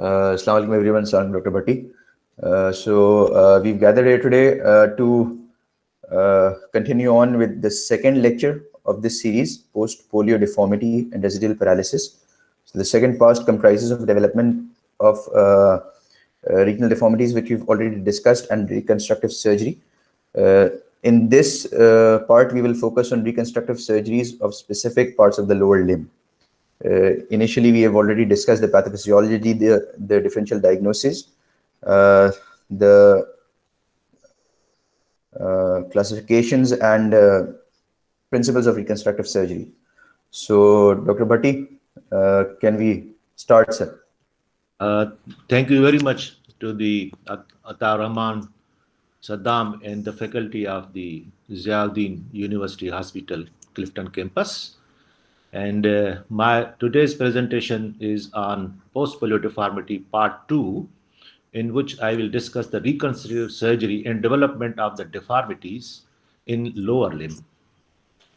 Assalamu alaikum everyone, I'm Dr. Bhatti. We've gathered here today to continue on with the second lecture of this series, Post Polio Deformity and Residual Paralysis. So the second part comprises of development of regional deformities, which we've already discussed, and reconstructive surgery. In this part, we will focus on reconstructive surgeries of specific parts of the lower limb. Initially, we have already discussed the pathophysiology, the differential diagnosis, the classifications and principles of reconstructive surgery. So, Dr. Bhatti, can we start, sir? Thank you very much to the Atta, Rahman, Saddam, and the faculty of the Ziauddin University Hospital, Clifton campus. And my today's presentation is on Post Polio Deformity Part 2, in which I will discuss the reconstructive surgery and development of the deformities in lower limb.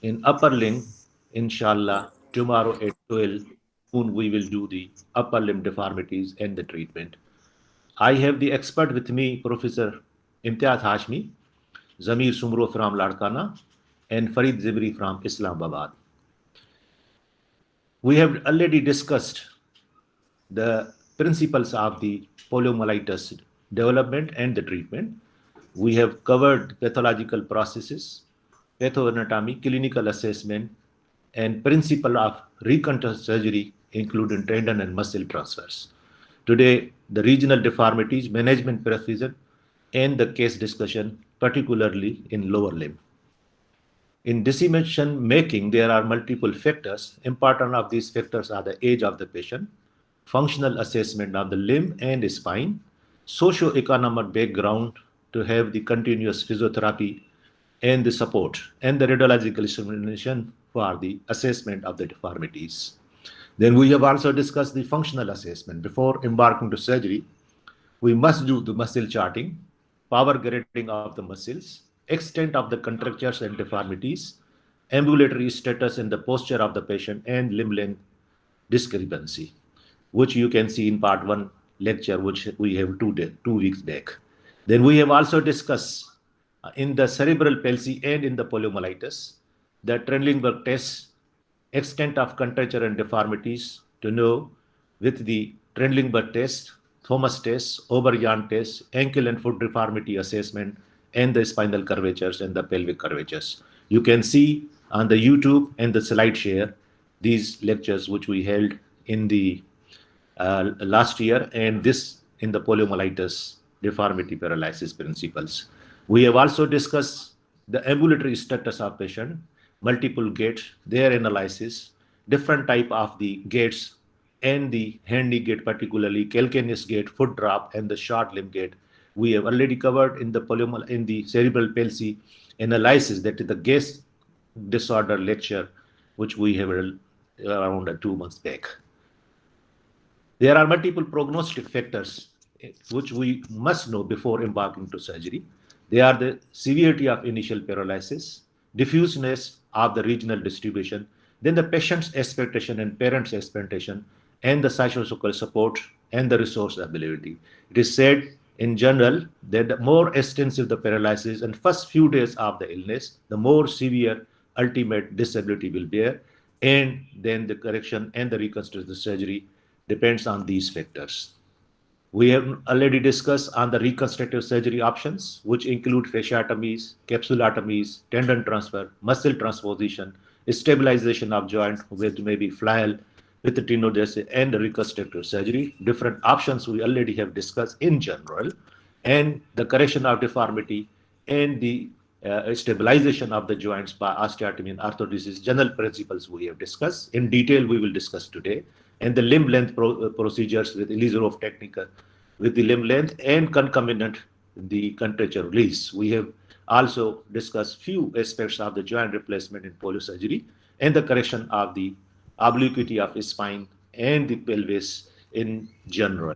In upper limb, inshallah, tomorrow at 12 noon we will do the upper limb deformities and the treatment. I have the expert with me, Professor Imtiaz Hashmi, Zamir Soomro from Larkana, and Fareed Zimri from Islamabad. We have already discussed the principles of the poliomyelitis development and the treatment. We have covered pathological processes, pathoanatomy, clinical assessment, and principle of reconstructive surgery, including tendon and muscle transfers. Today, the regional deformities, management procedure, and the case discussion, particularly in lower limb. In decision making, there are multiple factors. Important of these factors are the age of the patient, functional assessment of the limb and spine, socio-economic background to have the continuous physiotherapy and the support, and the radiological examination for the assessment of the deformities. Then we have also discussed the functional assessment. Before embarking to surgery, we must do the muscle charting, power grading of the muscles, extent of the contractures and deformities, ambulatory status and the posture of the patient, and limb length discrepancy, which you can see in part 1 lecture, which we have 2 weeks back. Then we have also discussed in the cerebral palsy and in the poliomyelitis, the Trendelenburg test, extent of contracture and deformities to know with the Trendelenburg test, Thomas test, Oberjan test, ankle and foot deformity assessment, and the spinal curvatures and the pelvic curvatures. You can see on the YouTube and the slide share these lectures which we held in the last year, and this in the poliomyelitis deformity paralysis principles. We have also discussed the ambulatory status of patient, multiple gaits, their analysis, different type of the gaits, and the handy gait, particularly calcaneus gait, foot drop, and the short limb gait. We have already covered in the cerebral palsy analysis, that is the gait disorder lecture, which we have around 2 months back. There are multiple prognostic factors which we must know before embarking to surgery. They are the severity of initial paralysis, diffuseness of the regional distribution, then the patient's expectation and parents' expectation, and the psychosocial support and the resource availability. It is said in general that the more extensive the paralysis and first few days of the illness, the more severe ultimate disability will bear, and then the correction and the reconstructive surgery depends on these factors. We have already discussed on the reconstructive surgery options, which include fasciotomies, capsulotomies, tendon transfer, muscle transposition, stabilization of joint with maybe flail, with the tenodesis, and reconstructive surgery. Different options we already have discussed in general, and the correction of deformity and the stabilization of the joints by osteotomy and orthodesis, general principles we have discussed. In detail, we will discuss today. And the limb length procedures with Elizarov technique with the limb length and concomitant the contracture release. We have also discussed few aspects of the joint replacement in polio surgery and the correction of the obliquity of spine and the pelvis in general.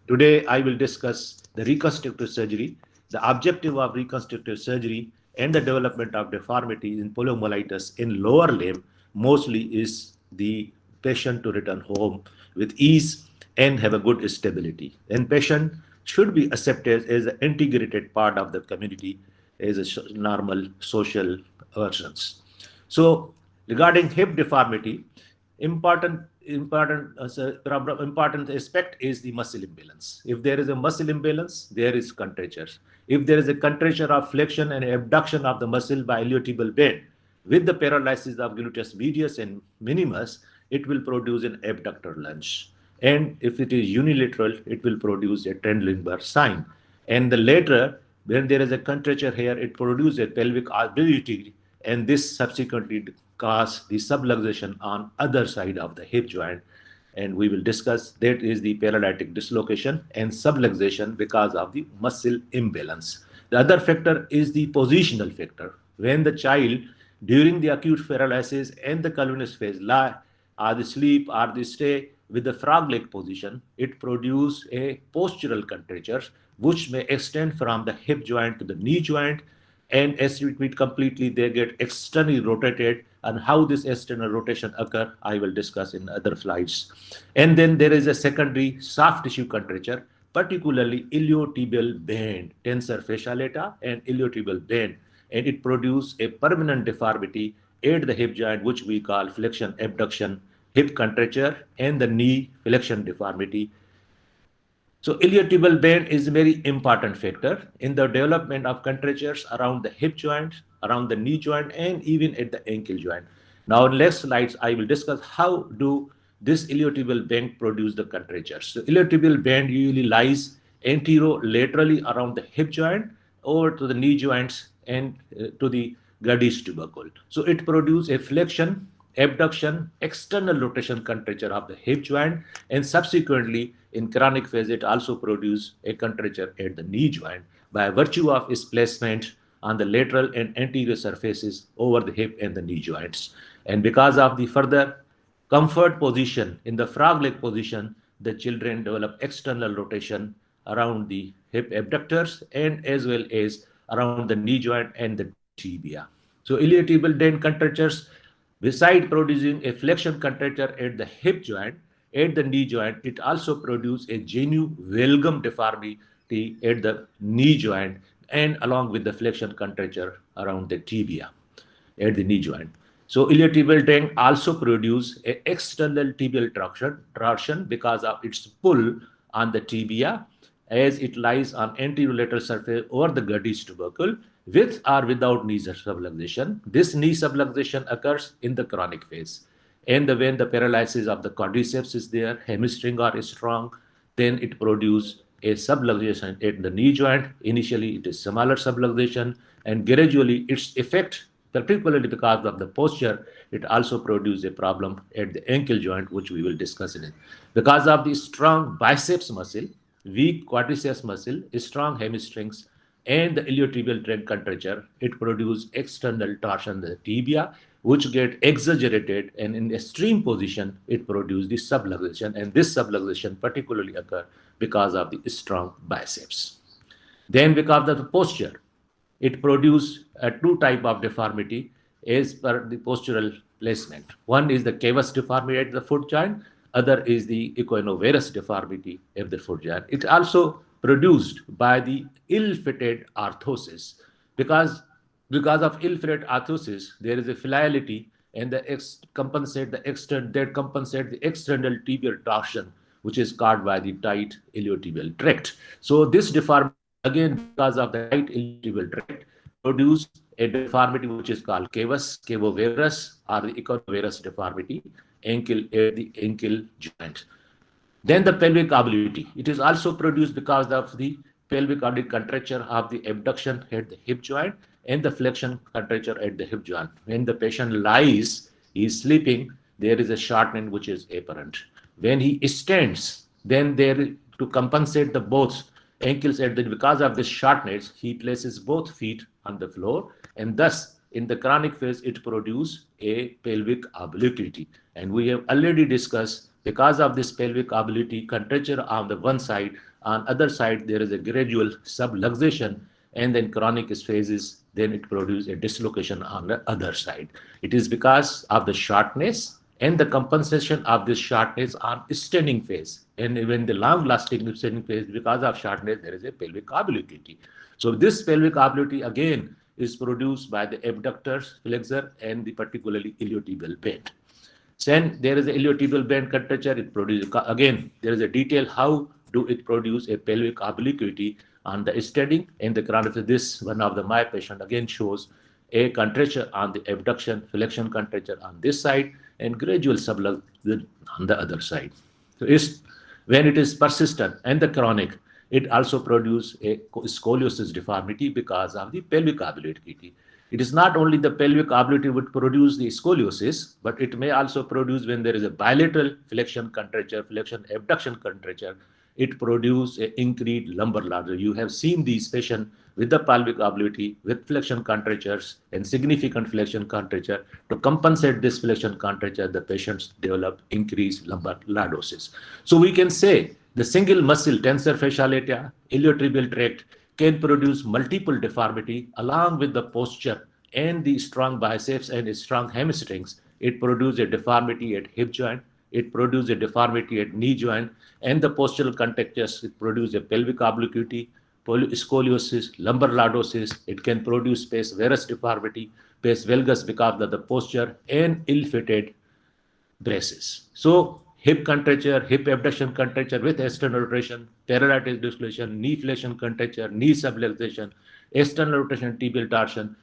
Today, I will discuss the reconstructive surgery, the objective of reconstructive surgery, and the development of deformity in poliomyelitis in lower limb mostly is the patient to return home with ease and have a good stability. And patient should be accepted as an integrated part of the community as a normal social persons. So regarding hip deformity, important aspect is the muscle imbalance. If there is a muscle imbalance, there is contracture. If there is a contracture of flexion and abduction of the muscle by iliotibial bend, with the paralysis of gluteus medius and minimus, it will produce an abductor lunge. And if it is unilateral, it will produce a Trendelenburg sign. And the later, when there is a contracture here, it produces a pelvic ability, and this subsequently cause the subluxation on other side of the hip joint. And we will discuss that is the paralytic dislocation and subluxation because of the muscle imbalance. The other factor is the positional factor. When the child during the acute paralysis and the convulsionous phase lie or the sleep or the stay with the frog leg position, it produces a postural contracture which may extend from the hip joint to the knee joint, and as it meet completely, they get externally rotated. And how this external rotation occur, I will discuss in other slides. And then there is a secondary soft tissue contracture, particularly iliotibial band, tensor fascia lata and iliotibial band, and it produces a permanent deformity at the hip joint, which we call flexion abduction hip contracture, and the knee flexion deformity. So iliotibial band is a very important factor in the development of contractures around the hip joint, around the knee joint, and even at the ankle joint. Now, in next slides, I will discuss how do this iliotibial band produce the contractures. So iliotibial band usually lies anterolaterally around the hip joint over to the knee joints and to the Gadi's tubercle. So it produces a flexion, abduction, external rotation contracture of the hip joint, and subsequently in chronic phase it also produces a contracture at the knee joint by virtue of its placement on the lateral and anterior surfaces over the hip and the knee joints. And because of the further comfort position in the frog leg position, the children develop external rotation around the hip abductors and as well as around the knee joint and the tibia. So iliotibial dent contractures, beside producing a flexion contracture at the hip joint, at the knee joint, it also produces a genu valgum deformity at the knee joint and along with the flexion contracture around the tibia at the knee joint. So iliotibial dent also produce a external tibial torsion because of its pull on the tibia as it lies on anterolateral surface over the Gadi's tubercle with or without knee subluxation. This knee subluxation occurs in the chronic phase. And when the paralysis of the quadriceps is there, hamstring are strong, then it produces a subluxation at the knee joint. Initially, it is smaller subluxation, and gradually its effect, particularly because of the posture, it also produces a problem at the ankle joint, which we will discuss in it. Because of the strong biceps muscle, weak quadriceps muscle, strong hamstrings, and the iliotibial trend contracture, it produces external torsion of the tibia, which get exaggerated, and in extreme position, it produces the subluxation, and this subluxation particularly occur because of the strong biceps. Then because of the posture, it produces a two type of deformity as per the postural placement. One is the cavus deformity at the foot joint, other is the equinovarus deformity of the foot joint. It also produced by the ill-fitted orthosis because of ill-fitted orthosis, there is a filiality and compensate the external tibial torsion, which is caused by the tight iliotibial tract. So this deformity, again, because of the tight iliotibial tract, produce a deformity which is called cavus, cavovarus, or the equinovarus deformity, ankle at the ankle joint. Then the pelvic obliquity. It is also produced because of the pelvic oblique contracture of the abduction at the hip joint and the flexion contracture at the hip joint. When the patient lies, he is sleeping, there is a shortening which is apparent. When he stands, then there to compensate the both ankles at the because of this shortness, he places both feet on the floor, and thus in the chronic phase it produces a pelvic obliquity. And we have already discussed because of this pelvic obliquity contracture on the one side, on other side there is a gradual subluxation, and then chronic phases, then it produces a dislocation on the other side. It is because of the shortness and the compensation of this shortness on standing phase. And when the long-lasting standing phase, because of shortness, there is a pelvic obliquity. So this pelvic obliquity again is produced by the abductors, flexor, and the particularly iliotibial band. Then there is a iliotibial band contracture. It produces again. There is a detail how do it produce a pelvic obliquity on the standing and the chronic. This one of the my patient again shows a contracture on the abduction, flexion contracture on this side, and gradual subluxation on the other side. So when it is persistent and the chronic, it also produces a scoliosis deformity because of the pelvic obliquity. It is not only the pelvic obliquity would produce the scoliosis, but it may also produce when there is a bilateral flexion contracture, flexion abduction contracture, it produces an increased lumbar larger. You have seen these patients with the pelvic obliquity, with flexion contractures and significant flexion contracture. To compensate this flexion contracture, the patients develop increased lumbar lordosis. So we can say the single muscle tensor fascial lata, iliotibial tract can produce multiple deformity along with the posture and the strong biceps and strong hamstrings. It produces a deformity at hip joint, it produces a deformity at knee joint, and the postural contractures, it produces a pelvic obliquity, scoliosis, lumbar lordosis. It can produce pes varus deformity, pes valgus because of the posture, and ill-fitted braces. So hip contracture, hip abduction contracture with external rotation, parallel dislocation, knee flexion contracture, knee subluxation, external rotation, tibial torsion.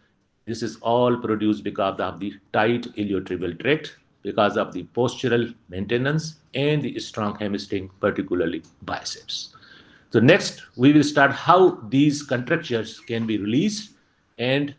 This is all produced because of the tight iliotibial tract, because of the postural maintenance and the strong hamstring, particularly biceps. So next, we will start how these contractures can be released and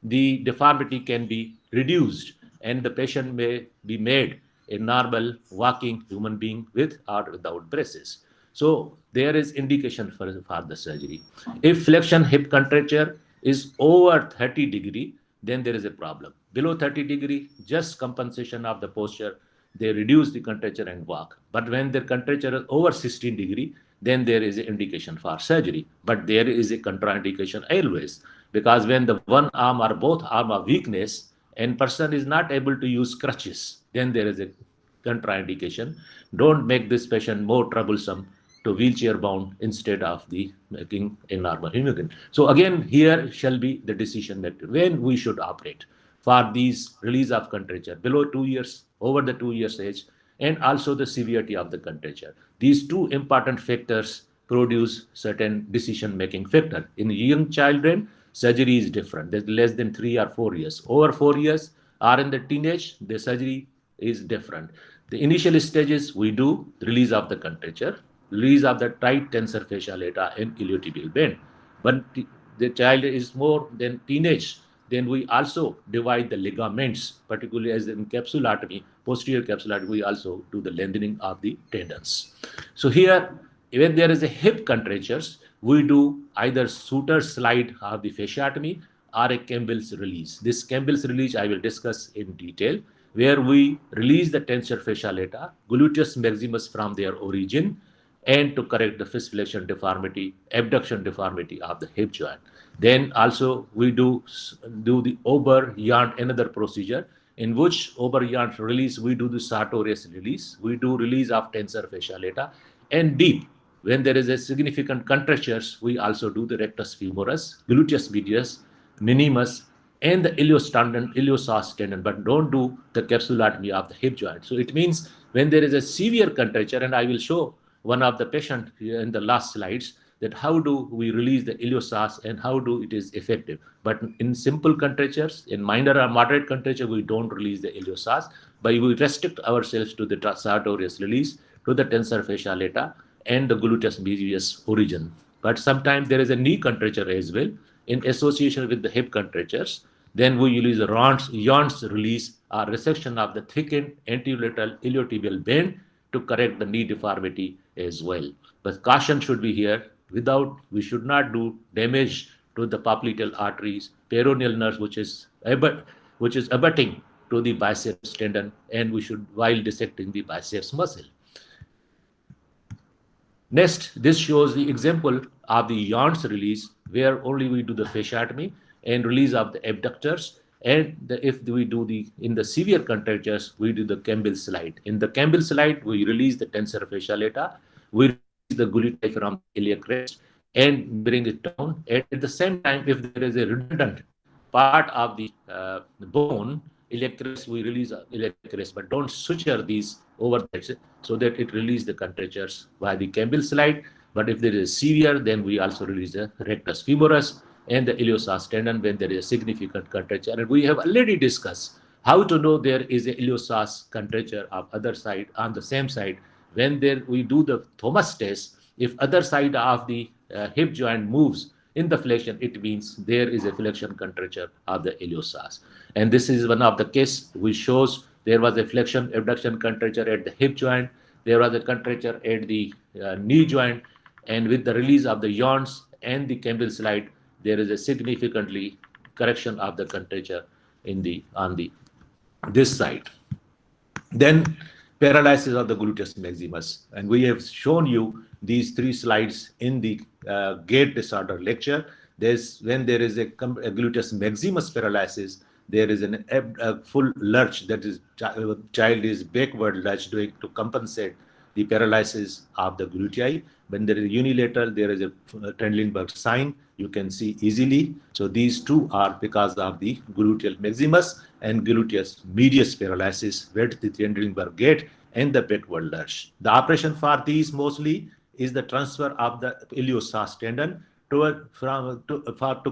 the deformity can be reduced, and the patient may be made a normal walking human being with or without braces. So there is indication for the surgery. If flexion hip contracture is over 30 degree, then there is a problem. Below 30 degree, just compensation of the posture, they reduce the contracture and walk. But when their contracture is over 16 degree, then there is an indication for surgery. But there is a contraindication always, because when the one arm or both arm are weakness and person is not able to use crutches, then there is a contraindication. Don't make this patient more troublesome to wheelchair bound instead of the making a normal human being. So again, here shall be the decision that when we should operate for these release of contracture below 2 years, over the 2 years age, and also the severity of the contracture. These two important factors produce certain decision making factor. In young children, surgery is different. There's less than 3 or 4 years. Over 4 years or in the teenage, the surgery is different. The initial stages we do release of the contracture, release of the tight tensor fascia lata and iliotibial band. But the child is more than teenage, then we also divide the ligaments, particularly as in capsulotomy, posterior capsulotomy, we also do the lengthening of the tendons. So here, when there is a hip contractures, we do either suture slide of the fasciotomy or a Campbell's release. This Campbell's release I will discuss in detail, where we release the tensor fascia lata, gluteus maximus from their origin, and to correct the fist flexion deformity, abduction deformity of the hip joint. Then also we do the Ober-Yant, another procedure in which Ober-Yant release, we do the sartorius release, we do release of tensor fascia lata, and deep. When there is a significant contractures, we also do the rectus femoris, gluteus medius, minimus, and the iliopsoas tendon, but don't do the capsulotomy of the hip joint. So it means when there is a severe contracture, and I will show one of the patient in the last slides, that how do we release the iliopsoas and how do it is effective. But in simple contractures, in minor or moderate contracture, we don't release the iliopsoas, but we restrict ourselves to the sartorius release, to the tensor fascia lata, and the gluteus medius origin. But sometimes there is a knee contracture as well in association with the hip contractures. Then we use the Yant's release or resection of the thickened anterolateral iliotibial band to correct the knee deformity as well. But caution should be here. We should not do damage to the popliteal arteries, peroneal nerves, which is abutting to the biceps tendon, and we should while dissecting the biceps muscle. Next, this shows the example of the Yant's release, where only we do the fasciotomy and release of the abductors And if we do in the severe contractures, we do the Campbell slide. In the Campbell slide, we release the tensor fascia lata, we release the gluteus from the iliac crest and bring it down. And at the same time, if there is a redundant part of the bone, iliac crest, we release iliac crest, but don't suture these over that so that it release the contractures by the Campbell slide. But if there is severe, then we also release the rectus femoris and the iliopsoas tendon when there is a significant contracture. And we have already discussed how to know there is a iliopsoas contracture of other side on the same side. When there we do the Thomas test, if other side of the hip joint moves in the flexion, it means there is a flexion contracture of the iliopsoas. And this is one of the case which shows there was a flexion abduction contracture at the hip joint, there was a contracture at the knee joint, and with the release of the yawns and the Campbell slide, there is a significantly correction of the contracture on this side. Then paralysis of the gluteus maximus, and we have shown you these 3 slides in the gait disorder lecture. When there is a gluteus maximus paralysis, there is a full lurch, that is child is backward lurch doing to compensate the paralysis of the glutei. When there is unilateral, there is a Trendelenburg sign, you can see easily. So these two are because of the gluteal maximus and gluteus medius paralysis, where the Trendelenburg gait and the backward lurch. The operation for these mostly is the transfer of the iliopsoas tendon to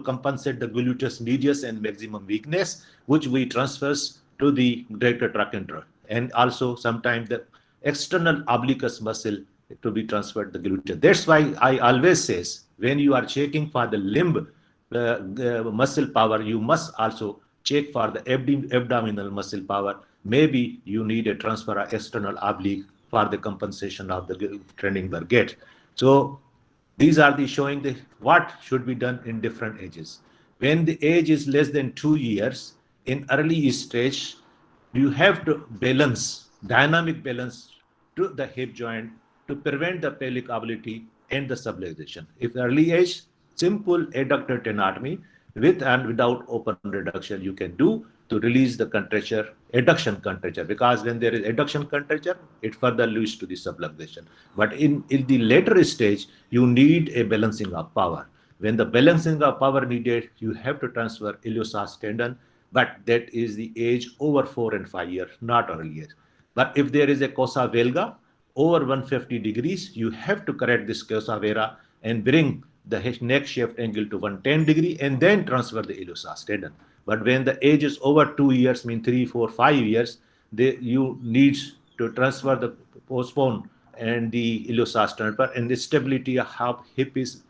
compensate the gluteus medius and maximum weakness, which we transfers to the greater trochanter, and also sometimes the external obliquus muscle to be transferred to the gluteus. That's why I always says, when you are checking for the limb muscle power, you must also check for the abdominal muscle power. Maybe you need a transfer of external oblique for the compensation of the Trendelenburg gait. So these are the showing the what should be done in different ages. When the age is less than 2 years, in early stage, you have to balance, dynamic balance to the hip joint to prevent the pelvic obliquity and the subluxation. If early age, simple adductor tenotomy with and without open reduction you can do to release the contracture, adduction contracture, because when there is adduction contracture, it further leads to the subluxation. But in the later stage, you need a balancing of power. When the balancing of power needed, you have to transfer iliopsoas tendon, but that is the age over 4 and 5 years, not earlier. But if there is a cosa valga over 150 degrees, you have to correct this cosa vera and bring the neck shaft angle to 110 degree and then transfer the iliopsoas tendon. But when the age is over 2 years, mean 3, 4, 5 years, you need to transfer the postpone and the iliopsoas tendon, and the stability of hip is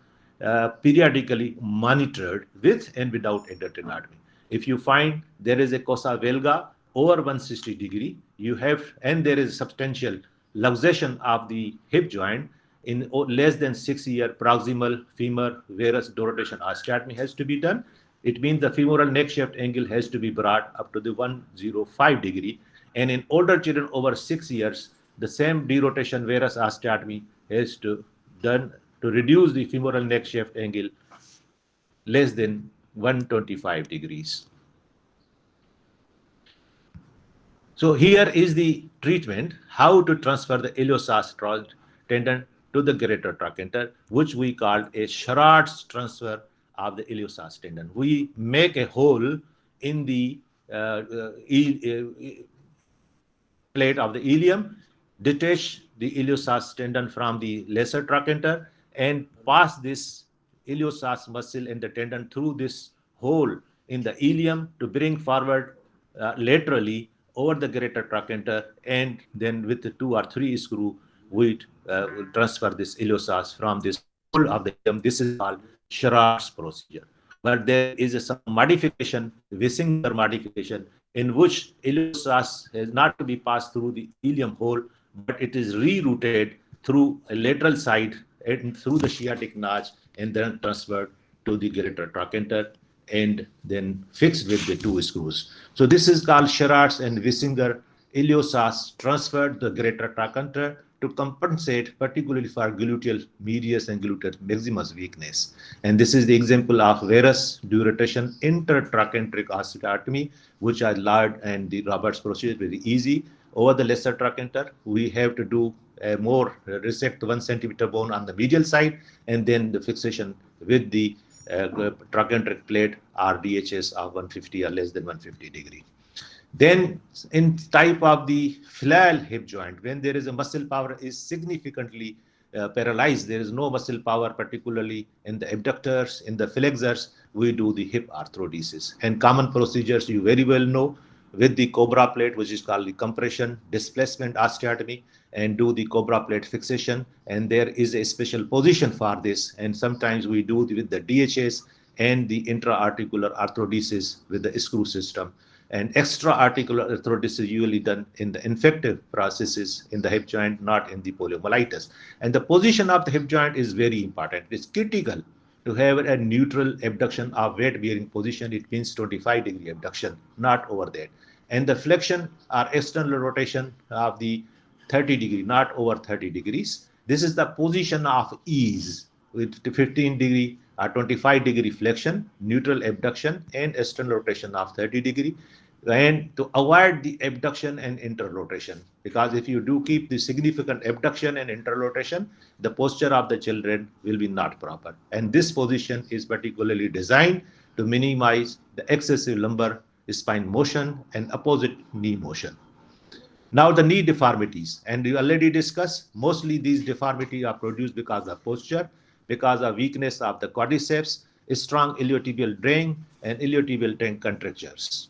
periodically monitored with and without endotenotomy. If you find there is a cosa valga over 160 degree, you have, and there is substantial luxation of the hip joint in less than 6 year, proximal femur varus rotation osteotomy has to be done. It means the femoral neck shaft angle has to be brought up to the 105 degree. And in older children over 6 years, the same derotation varus osteotomy has to done to reduce the femoral neck shaft angle less than 125 degrees. So here is the treatment, how to transfer the iliopsoas tendon to the greater trochanter, which we called a Sherard's transfer of the iliopsoas tendon. We make a hole in the plate of the ilium, detach the iliopsoas tendon from the lesser trochanter, and pass this iliopsoas muscle and the tendon through this hole in the ilium to bring forward laterally over the greater trochanter, and then with the 2 or 3 screw, we transfer this iliopsoas from this hole of the ilium. This is called Sherard's procedure. But there is some modification, Wissinger modification, in which iliopsoas is not to be passed through the ilium hole, but it is rerouted through a lateral side and through the sciatic notch and then transferred to the greater trochanter and then fixed with the 2 screws. So this is called Sherard's and Wissinger iliopsoas transferred the greater trochanter to compensate particularly for gluteal medius and gluteal maximus weakness. And this is the example of varus durotation intertrochanteric osteotomy, which I learned, and the Roberts procedure very easy. Over the lesser trochanter, we have to do a more resect 1 centimeter bone on the medial side, and then the fixation with the trochanteric plate or DHS of 150 or less than 150 degree. Then in type of the flail hip joint, when there is a muscle power is significantly paralyzed, there is no muscle power, particularly in the abductors, in the flexors, we do the hip arthrodesis. And common procedures you very well know, with the cobra plate, which is called the compression displacement osteotomy, and do the cobra plate fixation. And there is a special position for this. And sometimes we do with the DHS and the intra-articular arthrodesis with the screw system. And extra-articular arthrodesis is usually done in the infective processes in the hip joint, not in the poliomyelitis. And the position of the hip joint is very important. It's critical to have a neutral abduction of weight-bearing position. It means 25-degree abduction, not over that. And the flexion or external rotation of the 30 degree, not over 30 degrees. This is the position of ease with 15-degree or 25-degree flexion, neutral abduction, and external rotation of 30 degree. And to avoid the abduction and interrotation, because if you do keep the significant abduction and interrotation, the posture of the children will be not proper. And this position is particularly designed to minimize the excessive lumbar spine motion and opposite knee motion. Now the knee deformities, and we already discussed, mostly these deformities are produced because of posture, because of weakness of the quadriceps, strong iliotibial drain, and iliotibial drain contractures.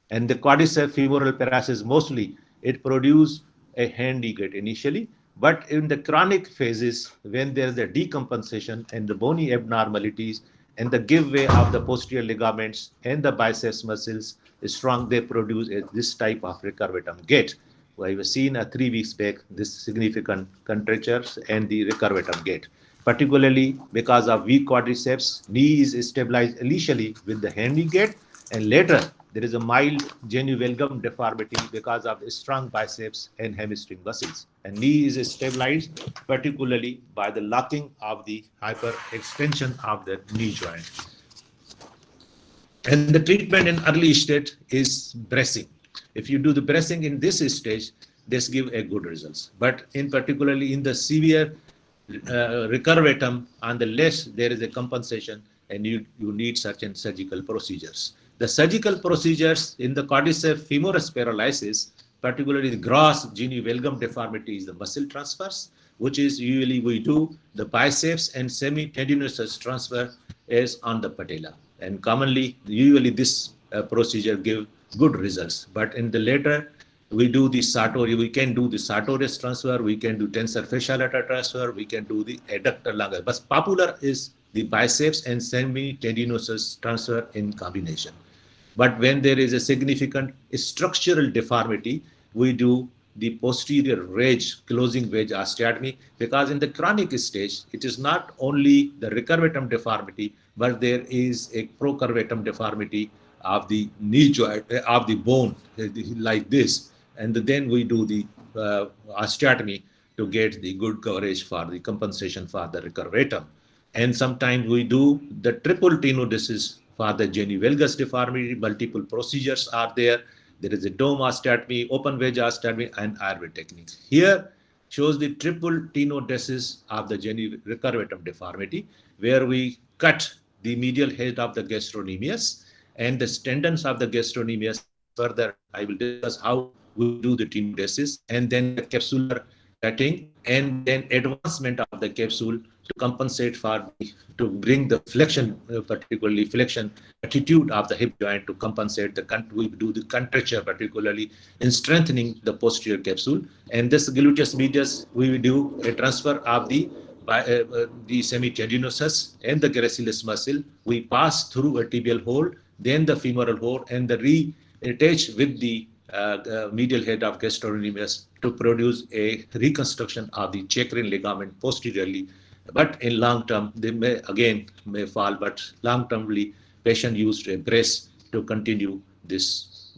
And the quadriceps femoral paralysis, mostly it produces a handy gait initially, but in the chronic phases, when there is a decompensation and the bony abnormalities and the give way of the posterior ligaments and the biceps muscles is strong, they produce this type of recurvatum gait. We have seen 3 weeks back this significant contractures and the recurvatum gait. Particularly because of weak quadriceps, knee is stabilized initially with the handy gait, and later there is a mild genuvalgum deformity because of strong biceps and hamstring muscles. And knee is stabilized particularly by the locking of the hyperextension of the knee joint. And the treatment in early stage is bracing. If you do the bracing in this stage, this give a good results. But in particularly in the severe recurvatum, on the less there is a compensation, and you need certain surgical procedures. The surgical procedures in the quadriceps femoris paralysis, particularly the gross genuvalgum deformity, is the muscle transfers, which is usually we do the biceps and semi-tendinosus transfer is on the patella. And commonly, usually this procedure give good results. But in the later, we do the sartorius, we can do the sartorius transfer, we can do tensor fasciae transfer, we can do the adductor longus. But popular is the biceps and semi-tendinosus transfer in combination. But when there is a significant structural deformity, we do the posterior wedge, closing wedge osteotomy, because in the chronic stage, it is not only the recurvatum deformity, but there is a procurvatum deformity of the knee joint, of the bone, like this. And then we do the osteotomy to get the good coverage for the compensation for the recurvatum. And sometimes we do the triple tenodesis for the genuvalgus deformity. Multiple procedures are there. There is a dome osteotomy, open wedge osteotomy, and airway techniques. Here shows the triple tenodesis of the recurvatum deformity, where we cut the medial head of the gastrocnemius and the tendons of the gastrocnemius. Further, I will discuss how we do the tenodesis, and then the capsular cutting, and then advancement of the capsule to compensate for to bring the flexion, particularly flexion attitude of the hip joint to compensate the we do the contracture, particularly in strengthening the posterior capsule. And this gluteus medius, we do a transfer of the semi-tendinosus and the gracilis muscle. We pass through a tibial hole, then the femoral hole, and the reattach with the medial head of gastrocnemius to produce a reconstruction of the chacrin ligament posteriorly. But in long term, they may fall, but long termly, patient used a brace to continue this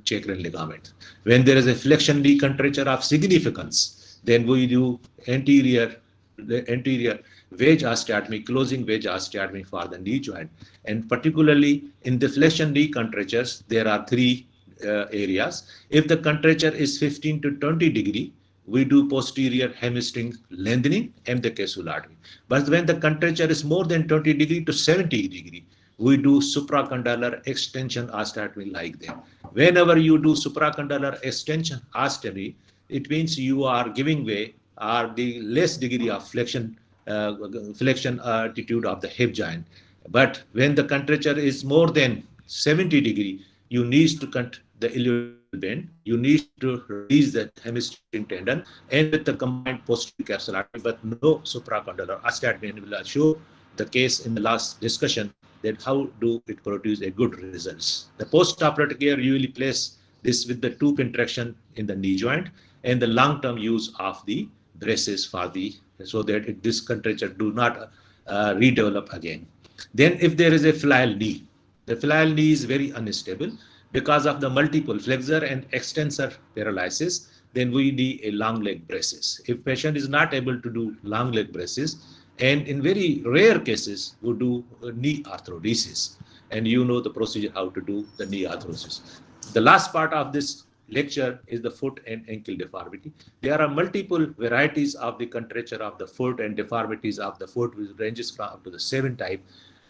chakral ligament. When there is a flexion knee contracture of significance, then we do the anterior wedge osteotomy, closing wedge osteotomy for the knee joint. And particularly in the flexion knee contractures, there are three areas. If the contracture is 15 to 20 degree, we do posterior hamstring lengthening and the capsulotomy. But when the contracture is more than 20 degree to 70 degree, we do supracondylar extension osteotomy like that. Whenever you do supracondylar extension osteotomy, it means you are giving way or the less degree of flexion attitude of the hip joint. But when the contracture is more than 70 degree, you need to cut the iliotibial bend, you need to release the hamstring tendon, and with the combined posterior capsulotomy, but no supracondylar osteotomy. And we'll show the case in the last discussion that how do it produce a good results. The post-operative care usually place this with the two contraction in the knee joint and the long-term use of the braces for the so that this contracture do not redevelop again. Then if there is a flail knee, the flail knee is very unstable because of the multiple flexor and extensor paralysis. Then we need a long leg braces. If patient is not able to do long leg braces, and in very rare cases, we do knee arthrodesis. And you know the procedure how to do the knee arthrodesis. The last part of this lecture is the foot and ankle deformity. There are multiple varieties of the contracture of the foot and deformities of the foot, which ranges from up to the 7 type.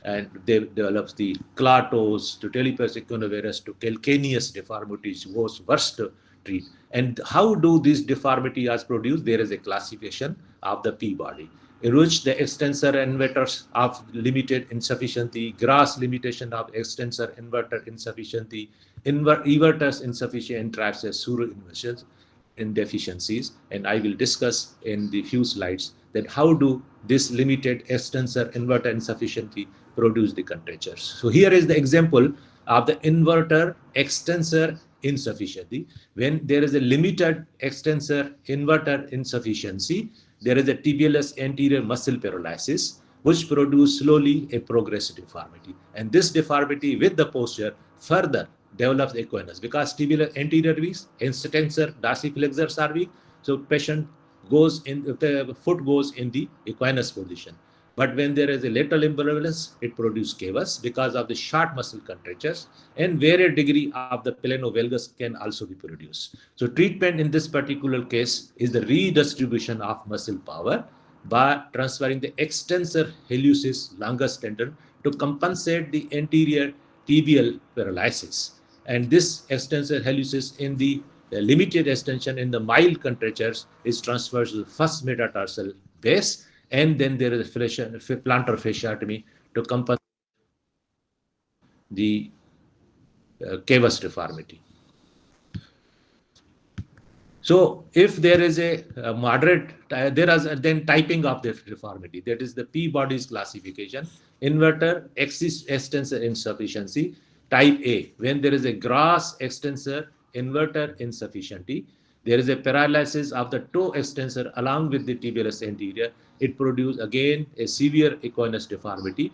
And they develops the claw toes to talipes equinovarus to calcaneus deformities, was worst to treat. And how do these deformity as produced? There is a classification of the P body, in which the extensor inverters of limited insufficiency, gross limitation of extensor inverter insufficiency, everters insufficient, and traps as pseudo inversions in deficiencies. And I will discuss in the few slides that how do this limited extensor inverter insufficiency produce the contractures. So here is the example of the inverter extensor insufficiency. When there is a limited extensor inverter insufficiency, there is a tibialis anterior muscle paralysis, which produce slowly a progressive deformity. And this deformity with the posture further develops equinus because tibialis anterior weak, extensor dorsiflexors are weak. So patient goes in, the foot goes in the equinus position. But when there is a lateral imbalance, it produces cavus because of the short muscle contractures, and varied degree of the planovalgus can also be produced. So treatment in this particular case is the redistribution of muscle power by transferring the extensor hallucis longus tendon to compensate the anterior tibial paralysis. And this extensor hallucis in the limited extension in the mild contractures is transferred to the first metatarsal base, and then there is a plantar fasciotomy to compensate the cavus deformity. So if there is a moderate, there is then typing of the deformity. That is the P body's classification. Inverter extensor insufficiency, type A. When there is a gross extensor inverter insufficiency, there is a paralysis of the toe extensor along with the tibialis anterior. It produces again a severe equinus deformity.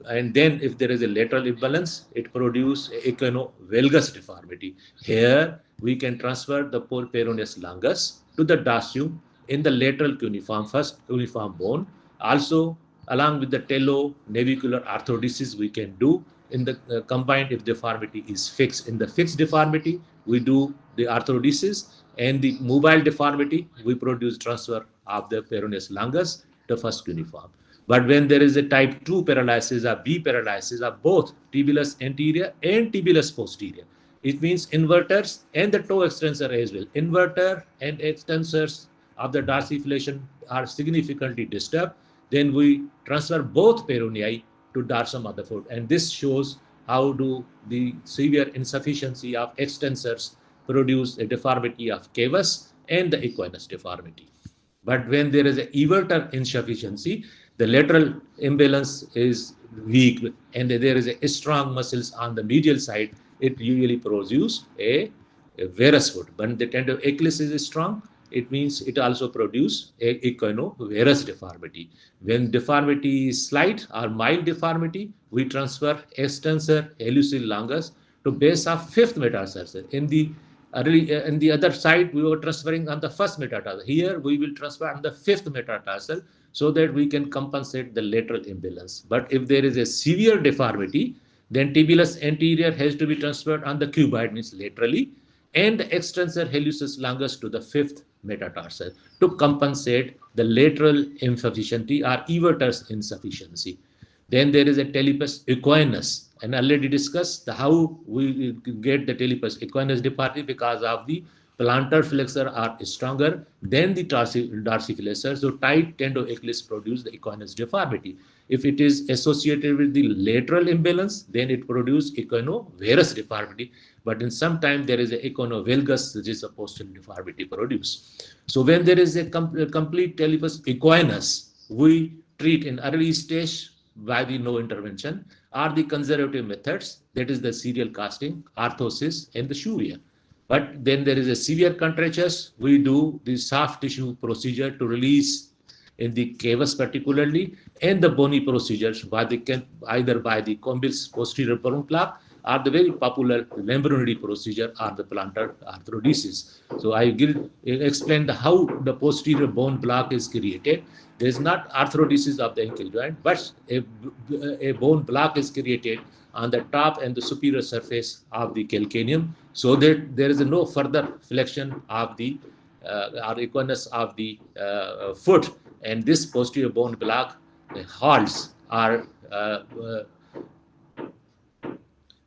And then if there is a lateral imbalance, it produces equinovalgus deformity. Here we can transfer the peroneus longus to the dorsum in the lateral cuneiform, first cuneiform bone. Also, along with the talonavicular arthrodesis, we can do in the combined if deformity is fixed. In the fixed deformity, we do the arthrodesis, and the mobile deformity, we produce transfer of the peroneus longus to first cuneiform. But when there is a type 2 paralysis or B paralysis of both tibialis anterior and tibialis posterior, it means inverters and the toe extensor as well. Inverter and extensors of the dorsiflation are significantly disturbed. Then we transfer both peronei to dorsum of the foot. And this shows how do the severe insufficiency of extensors produce a deformity of cavus and the equinus deformity. But when there is a everter insufficiency, the lateral imbalance is weak and there is a strong muscles on the medial side, it usually produces a varus foot. When the tendon of Achilles is strong, it means it also produces a equinovarus deformity. When deformity is slight or mild deformity, we transfer extensor hallucis longus to base of fifth metatarsal. In the other side, we were transferring on the first metatarsal. Here, we will transfer on the fifth metatarsal so that we can compensate the lateral imbalance. But if there is a severe deformity, then tibialis anterior has to be transferred on the cuboid, means laterally, and the extensor hallucis longus to the fifth metatarsal to compensate the lateral insufficiency or evertus insufficiency. Then there is a talipes equinus, and already discussed how we get the talipes equinus deformity because of the plantar flexor are stronger than the dorsiflexor. So tight tendoachilles produce the equinus deformity. If it is associated with the lateral imbalance, then it produces equinovarus deformity. But in some time there is a equinovalgus, which is a posterior deformity produced. So when there is a complete talipes equinus, we treat in early stage by the no intervention are the conservative methods, that is the serial casting, orthosis, and the shuria. But then there is a severe contractures, we do the soft tissue procedure to release in the cavus particularly, and the bony procedures by the either by the Combil's posterior bone block or the very popular Lambrunidi procedure or the plantar arthrodesis. So I will explain how the posterior bone block is created. There is not arthrodesis of the ankle joint, but a bone block is created on the top and the superior surface of the calcaneum, so that there is no further flexion of the or equinus of the foot, and this posterior bone block halts are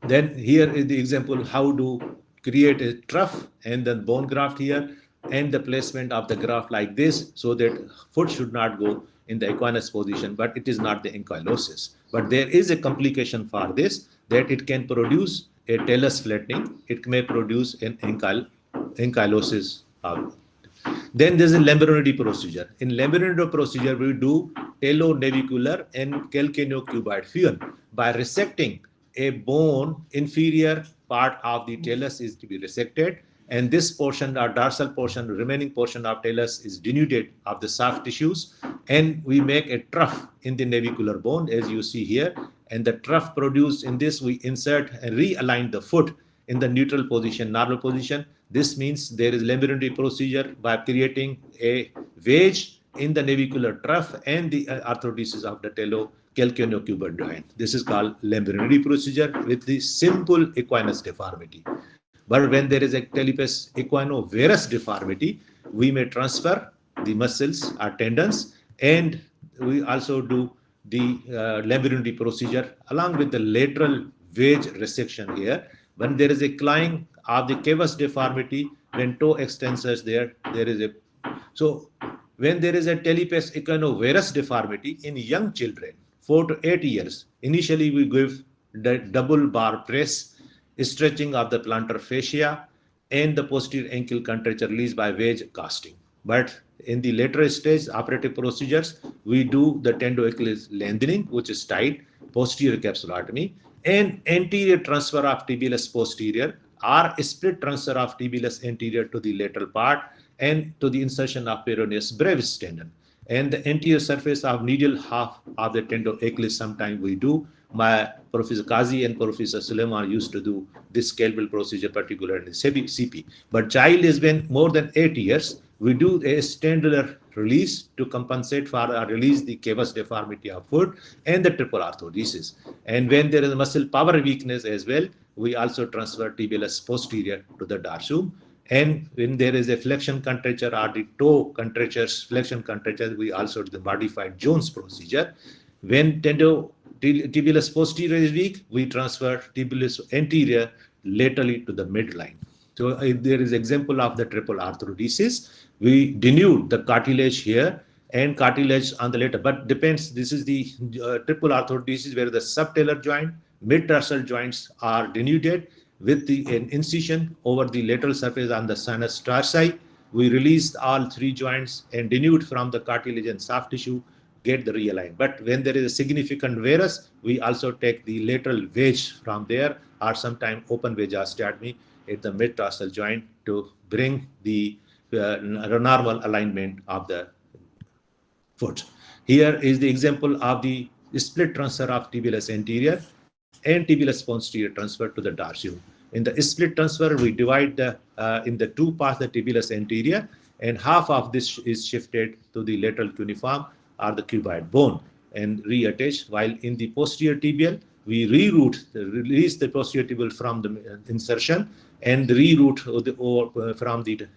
then here is the example how to create a trough and then bone graft here, and the placement of the graft like this, so that foot should not go in the equinus position, but it is not the ankylosis. But there is a complication for this, that it can produce a talus flattening, it may produce an ankylosis. Then there's a Lambrunidi procedure. In Lambrunidi procedure, we do talonavicular and calcaneocuboid fusion by resecting a bone. Inferior part of the talus is to be resected, and this portion, our dorsal portion, remaining portion of talus is denuded of the soft tissues, and we make a trough in the navicular bone, as you see here, and the trough produced in this, we insert and realign the foot in the neutral position, normal position. This means there is Lambrunidi procedure by creating a wedge in the navicular trough and the arthrodesis of the calcaneocuboid joint. This is called Lambrunidi procedure with the simple equinus deformity. But when there is a talipes equinovarus deformity, we may transfer the muscles or tendons, and we also do the Lambrunidi procedure along with the lateral wedge resection here. When there is a clawing of the cavus deformity, when toe extensors there is a. So when there is a talipes equinovarus deformity in young children, 4 to 8 years, initially we give the double bar press, stretching of the plantar fascia, and the posterior ankle contracture released by wedge casting. But in the later stage operative procedures, we do the tendoachilles lengthening, which is tight, posterior capsulotomy, and anterior transfer of tibialis posterior or split transfer of tibialis anterior to the lateral part and to the insertion of peroneus brevis tendon. And the anterior surface of medial half of the tendoachilles, sometimes we do. My Professor Kazi and Professor Suleiman used to do this scalpel procedure, particularly in CP. But child has been more than 8 years. We do a standard release to compensate for or release the cavus deformity of foot and the triple arthrodesis. And when there is muscle power weakness as well, we also transfer tibialis posterior to the dorsum. And when there is a flexion contracture or the toe contractures, flexion contracture, we also do the modified Jones procedure. When tibialis posterior is weak, we transfer tibialis anterior laterally to the midline. So there is example of the triple arthrodesis. We denude the cartilage here and cartilage on the lateral, but depends. This is the triple arthrodesis where the subtalar joint, mid-tarsal joints are denuded with an incision over the lateral surface on the sinus tarsi. We release all 3 joints and denude from the cartilage and soft tissue, get the realigned. But when there is a significant varus, we also take the lateral wedge from there, or sometimes open wedge osteotomy at the mid-tarsal joint to bring the normal alignment of the foot. Here is the example of the split transfer of tibialis anterior and tibialis posterior transfer to the dorsum. In the split transfer, we divide the in the two parts the tibialis anterior, and half of this is shifted to the lateral cuneiform or the cuboid bone and reattached, while in the posterior tibial, we release the posterior tibial from the insertion and reroute from the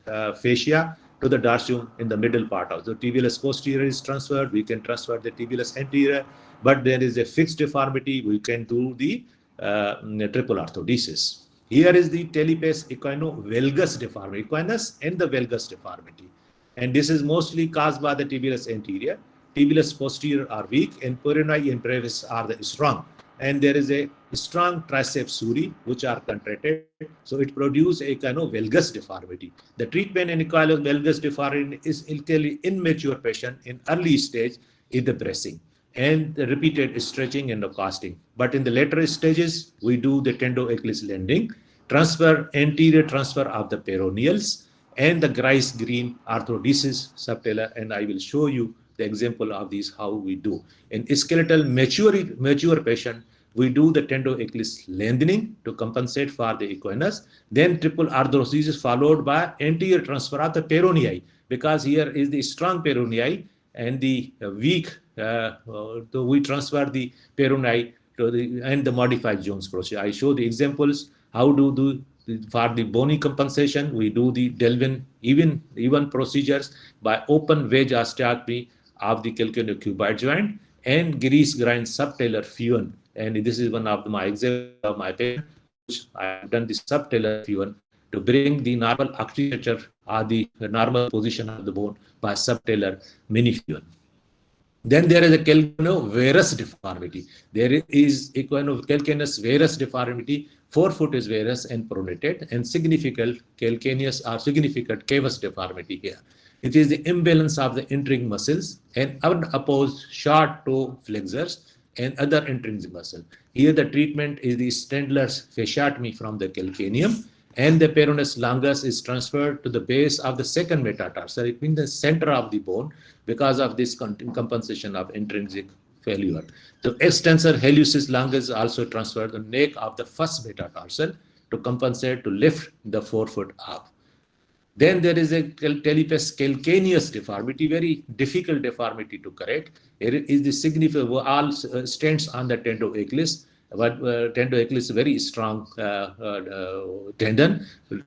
fascia to the dorsum in the middle part of the tibialis posterior is transferred. We can transfer the tibialis anterior, but there is a fixed deformity. We can do the triple orthodesis. Here is the talipes equino-valgus deformity, equinus and the valgus deformity. And this is mostly caused by the tibialis anterior. Tibialis posterior are weak and peroneal and brevis are the strong. And there is a strong triceps suri which are contracted. So it produces a kind of valgus deformity. The treatment in valgus deformity is clearly immature patient in early stage in the bracing and the repeated stretching and the casting. But in the later stages, we do the tendo-achilles landing, anterior transfer of the peroneals, and the green arthrodesis subtalar, and I will show you the example of these, how we do. In skeletal mature patient, we do the tendo-achilles lengthening to compensate for the equinus, then triple arthrodesis followed by anterior transfer of the peronei, because here is the strong peronei and the weak, so we transfer the peronei to and the modified Jones procedure. I show the examples, how for the bony compensation, we do the Delvin even procedures by open wedge osteotomy of the calcaneocuboid joint and grease grind subtalar fusion. And this is one of my examples of my patient, which I have done the subtalar fusion to bring the normal architecture or the normal position of the bone by subtalar mini fusion. Then there is a calcaneovarus deformity. There is calcaneus varus deformity. Forefoot is varus and pronated, and significant calcaneus or significant cavus deformity here. It is the imbalance of the entering muscles and unopposed short toe flexors and other intrinsic muscle. Here the treatment is the Stendler's fasciotomy from the calcaneum, and the peroneus longus is transferred to the base of the second metatarsal. It means the center of the bone because of this compensation of intrinsic failure. The extensor hallucis longus also transferred the neck of the first metatarsal to compensate to lift the forefoot up. Then there is a talipes calcaneus deformity, very difficult deformity to correct. It is the significant, all stands on the tendo-achilles, but tendo-achilles is very strong tendon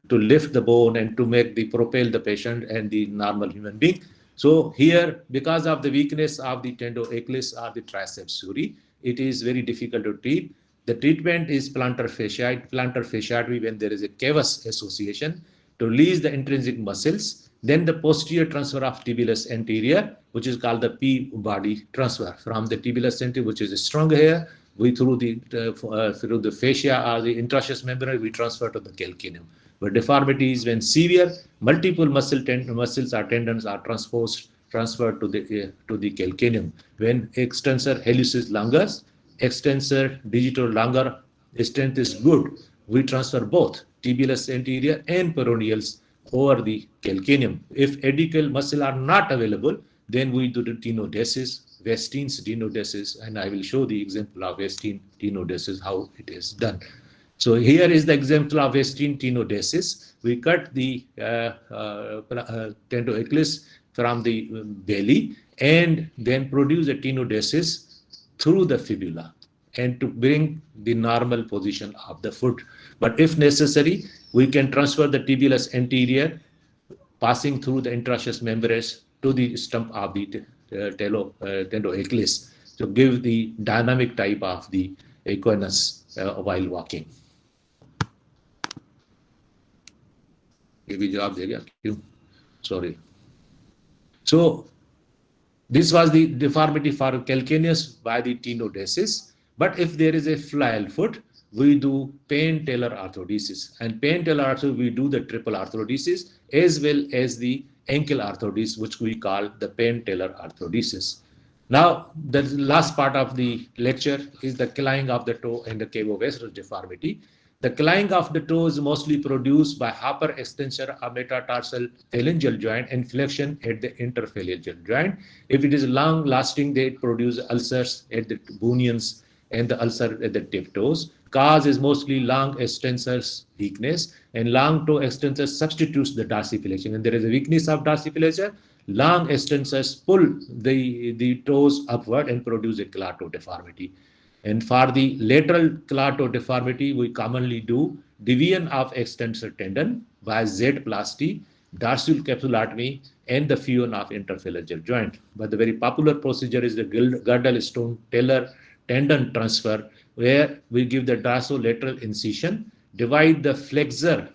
to lift the bone and to make the propel the patient and the normal human being. So here, because of the weakness of the tendo-achilles or the triceps suri, it is very difficult to treat. The treatment is plantar fasciotomy when there is a cavus association to release the intrinsic muscles. Then the posterior transfer of tibialis anterior, which is called the P body transfer from the tibialis anterior, which is strong here. We through the fascia or the interosseous membrane, we transfer to the calcaneum. But deformities when severe, multiple muscles or tendons are transferred to the calcaneum. When extensor hallucis longus, extensor digital longer strength is good, we transfer both tibialis anterior and peroneals over the calcaneum. If aedicle muscle are not available, then we do the tenodesis, Westin's tenodesis, and I will show the example of Westin tenodesis, how it is done. So here is the example of Westin tenodesis. We cut the tendo-achilles from the belly and then produce a tenodesis through the fibula and to bring the normal position of the foot. But if necessary, we can transfer the tibialis anterior passing through the interosseous membranes to the stump of the tendo-achilles to give the dynamic type of the equinus while walking. Sorry. So this was the deformity for calcaneus by the tenodesis. But if there is a flail foot, we do pain-tailor arthrodesis. And pain-tailor arthrodesis, we do the triple arthrodesis as well as the ankle arthrodesis, which we call the pain-tailor arthrodesis. Now, the last part of the lecture is the killing of the toe and the cavovascular deformity. The killing of the toe is mostly produced by hyperextension of metatarsal phalangeal joint and flexion at the interphalangeal joint. If it is long lasting, they produce ulcers at the bunions and the ulcer at the tip toes. Cause is mostly long extensors weakness, and long toe extensors substitutes the dorsiflexion. When there is a weakness of dorsiflexion, long extensors pull the toes upward and produce a claw-toe deformity. And for the lateral claw-toe deformity, we commonly do division of extensor tendon by Z-plasty, dorsal capsulotomy, and the fusion of interphalangeal joint. But the very popular procedure is the girdle stone tailor tendon transfer, where we give the dorsolateral incision, divide the flexor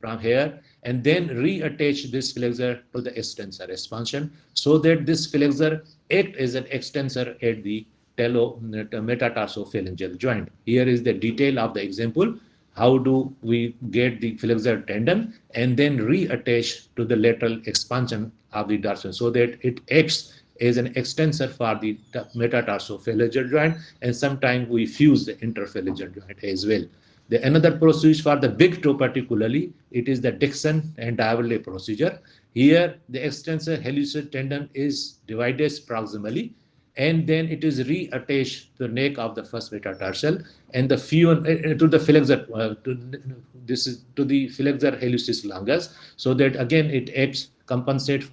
from here, and then reattach this flexor to the extensor expansion so that this flexor act as an extensor at the metatarsophalangeal joint. Here is the detail of the example. How do we get the flexor tendon and then reattach to the lateral expansion of the dorsal so that it acts as an extensor for the metatarsophalangeal joint, and sometimes we fuse the interphalangeal joint as well. The another procedure for the big toe particularly, it is the Dixon and Diverley procedure. Here the extensor hallucis tendon is divided proximally, and then it is reattached to the neck of the first metatarsal and the fusion to the flexor to the flexor hallucis longus, so that again it acts compensate